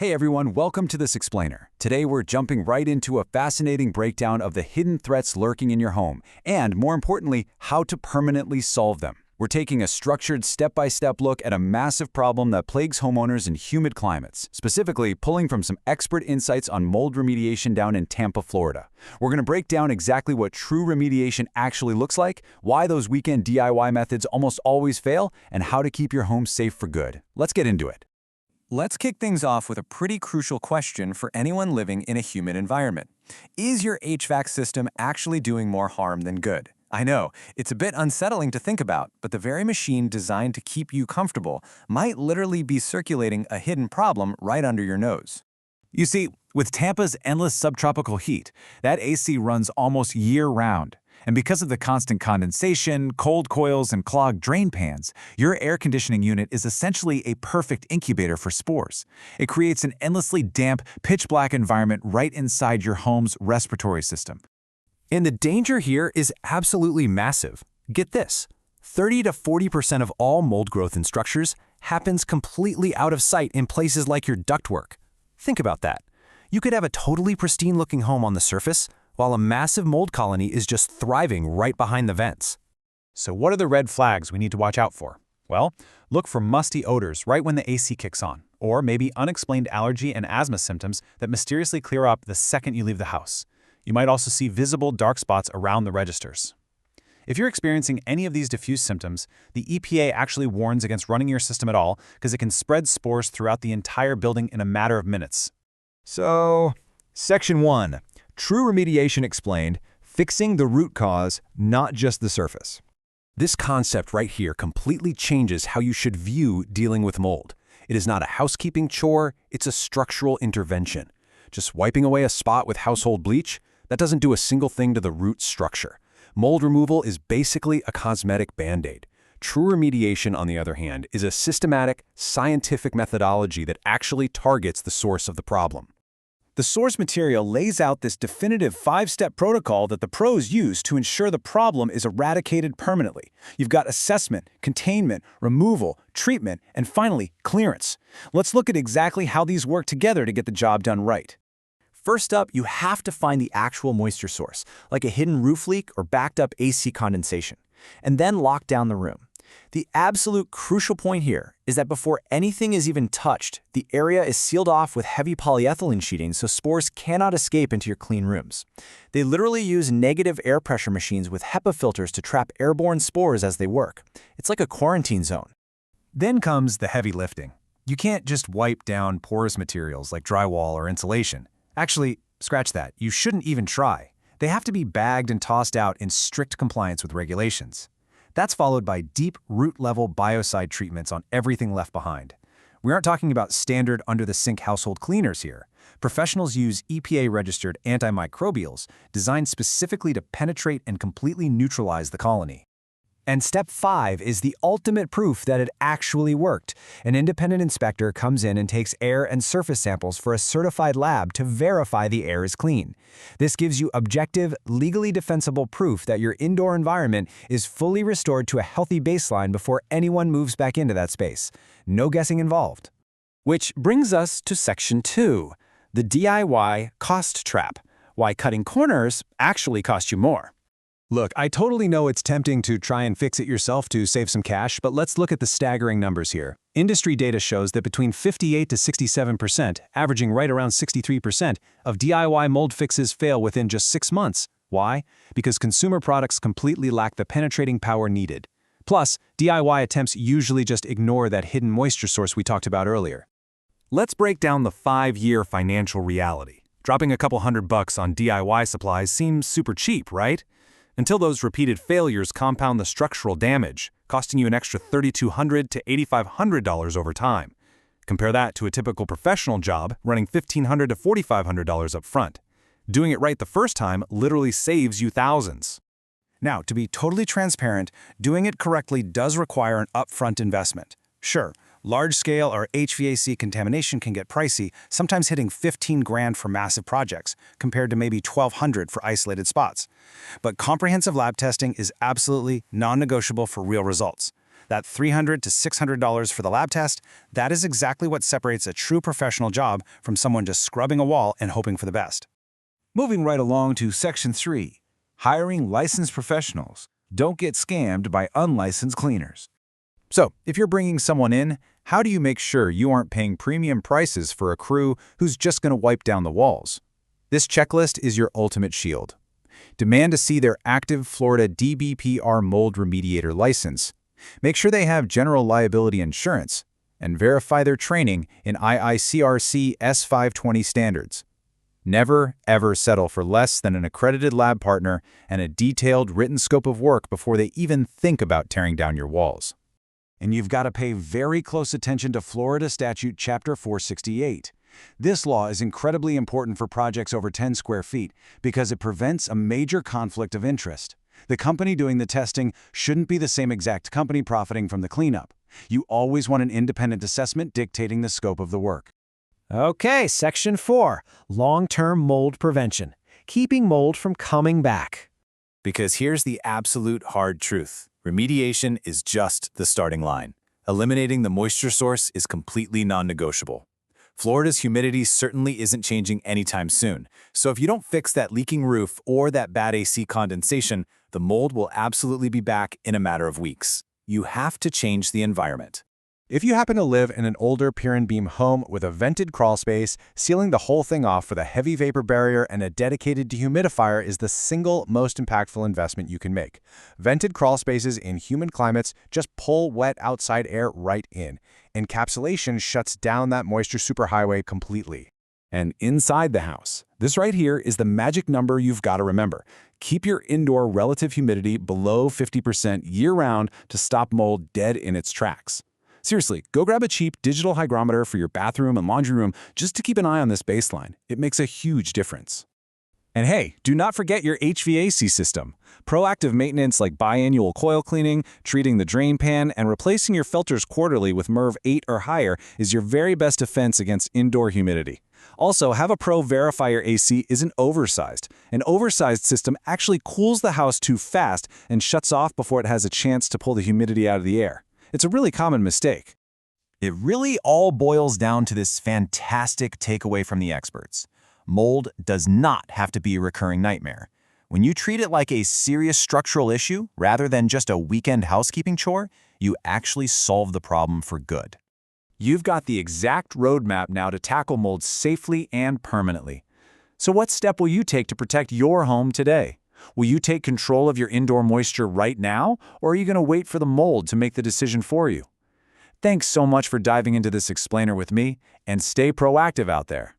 Hey everyone, welcome to This Explainer. Today we're jumping right into a fascinating breakdown of the hidden threats lurking in your home, and more importantly, how to permanently solve them. We're taking a structured step-by-step look at a massive problem that plagues homeowners in humid climates, specifically pulling from some expert insights on mold remediation down in Tampa, Florida. We're going to break down exactly what true remediation actually looks like, why those weekend DIY methods almost always fail, and how to keep your home safe for good. Let's get into it. Let's kick things off with a pretty crucial question for anyone living in a humid environment. Is your HVAC system actually doing more harm than good? I know, it's a bit unsettling to think about, but the very machine designed to keep you comfortable might literally be circulating a hidden problem right under your nose. You see, with Tampa's endless subtropical heat, that AC runs almost year-round. And because of the constant condensation, cold coils, and clogged drain pans, your air conditioning unit is essentially a perfect incubator for spores. It creates an endlessly damp, pitch-black environment right inside your home's respiratory system. And the danger here is absolutely massive. Get this, 30 to 40% of all mold growth in structures happens completely out of sight in places like your ductwork. Think about that. You could have a totally pristine-looking home on the surface, while a massive mold colony is just thriving right behind the vents. So what are the red flags we need to watch out for? Well, look for musty odors right when the AC kicks on, or maybe unexplained allergy and asthma symptoms that mysteriously clear up the second you leave the house. You might also see visible dark spots around the registers. If you're experiencing any of these diffuse symptoms, the EPA actually warns against running your system at all because it can spread spores throughout the entire building in a matter of minutes. So, Section 1. True remediation explained, fixing the root cause, not just the surface. This concept right here completely changes how you should view dealing with mold. It is not a housekeeping chore, it's a structural intervention. Just wiping away a spot with household bleach, that doesn't do a single thing to the root structure. Mold removal is basically a cosmetic band-aid. True remediation, on the other hand, is a systematic, scientific methodology that actually targets the source of the problem. The source material lays out this definitive 5-step protocol that the pros use to ensure the problem is eradicated permanently. You've got assessment, containment, removal, treatment, and finally, clearance. Let's look at exactly how these work together to get the job done right. First up, you have to find the actual moisture source, like a hidden roof leak or backed up AC condensation, and then lock down the room. The absolute crucial point here is that before anything is even touched, the area is sealed off with heavy polyethylene sheeting so spores cannot escape into your clean rooms. They literally use negative air pressure machines with HEPA filters to trap airborne spores as they work. It's like a quarantine zone. Then comes the heavy lifting. You can't just wipe down porous materials like drywall or insulation. Actually, scratch that. You shouldn't even try. They have to be bagged and tossed out in strict compliance with regulations. That's followed by deep root-level biocide treatments on everything left behind. We aren't talking about standard under-the-sink household cleaners here. Professionals use EPA-registered antimicrobials designed specifically to penetrate and completely neutralize the colony. And step 5 is the ultimate proof that it actually worked. An independent inspector comes in and takes air and surface samples for a certified lab to verify the air is clean. This gives you objective, legally defensible proof that your indoor environment is fully restored to a healthy baseline before anyone moves back into that space. No guessing involved. Which brings us to Section 2, the DIY cost trap. Why cutting corners actually costs you more. Look, I totally know it's tempting to try and fix it yourself to save some cash, but let's look at the staggering numbers here. Industry data shows that between 58 to 67%, averaging right around 63%, of DIY mold fixes fail within just 6 months. Why? Because consumer products completely lack the penetrating power needed. Plus, DIY attempts usually just ignore that hidden moisture source we talked about earlier. Let's break down the 5-year financial reality. Dropping a couple $100 on DIY supplies seems super cheap, right? Until those repeated failures compound the structural damage, costing you an extra $3,200 to $8,500 over time. Compare that to a typical professional job running $1,500 to $4,500 up front. Doing it right the first time literally saves you thousands. Now, to be totally transparent, doing it correctly does require an upfront investment. Sure, large-scale or HVAC contamination can get pricey, sometimes hitting $15,000 for massive projects, compared to maybe $1,200 for isolated spots. But comprehensive lab testing is absolutely non-negotiable for real results. That $300 to $600 for the lab test, that is exactly what separates a true professional job from someone just scrubbing a wall and hoping for the best. Moving right along to Section 3, hiring licensed professionals. Don't get scammed by unlicensed cleaners. So, if you're bringing someone in, how do you make sure you aren't paying premium prices for a crew who's just going to wipe down the walls? This checklist is your ultimate shield. Demand to see their active Florida DBPR mold remediator license. Make sure they have general liability insurance, and verify their training in IICRC S520 standards. Never, ever settle for less than an accredited lab partner and a detailed written scope of work before they even think about tearing down your walls. And you've got to pay very close attention to Florida Statute Chapter 468. This law is incredibly important for projects over 10 square feet because it prevents a major conflict of interest. The company doing the testing shouldn't be the same exact company profiting from the cleanup. You always want an independent assessment dictating the scope of the work. Okay, Section 4, long-term mold prevention, keeping mold from coming back. Because here's the absolute hard truth. Remediation is just the starting line. Eliminating the moisture source is completely non-negotiable. Florida's humidity certainly isn't changing anytime soon, so if you don't fix that leaking roof or that bad AC condensation, the mold will absolutely be back in a matter of weeks. You have to change the environment. If you happen to live in an older pier and beam home with a vented crawl space, sealing the whole thing off with a heavy vapor barrier and a dedicated dehumidifier is the single most impactful investment you can make. Vented crawl spaces in humid climates just pull wet outside air right in. Encapsulation shuts down that moisture superhighway completely. And inside the house, this right here is the magic number you've got to remember. Keep your indoor relative humidity below 50% year-round to stop mold dead in its tracks. Seriously, go grab a cheap digital hygrometer for your bathroom and laundry room just to keep an eye on this baseline. It makes a huge difference. And hey, do not forget your HVAC system. Proactive maintenance like biannual coil cleaning, treating the drain pan, and replacing your filters quarterly with MERV 8 or higher is your very best defense against indoor humidity. Also, have a pro verify your AC isn't oversized. An oversized system actually cools the house too fast and shuts off before it has a chance to pull the humidity out of the air. It's a really common mistake. It really all boils down to this fantastic takeaway from the experts. Mold does not have to be a recurring nightmare. When you treat it like a serious structural issue rather than just a weekend housekeeping chore, you actually solve the problem for good. You've got the exact roadmap now to tackle mold safely and permanently. So what step will you take to protect your home today? Will you take control of your indoor moisture right now, or are you going to wait for the mold to make the decision for you? Thanks so much for diving into this explainer with me, and stay proactive out there.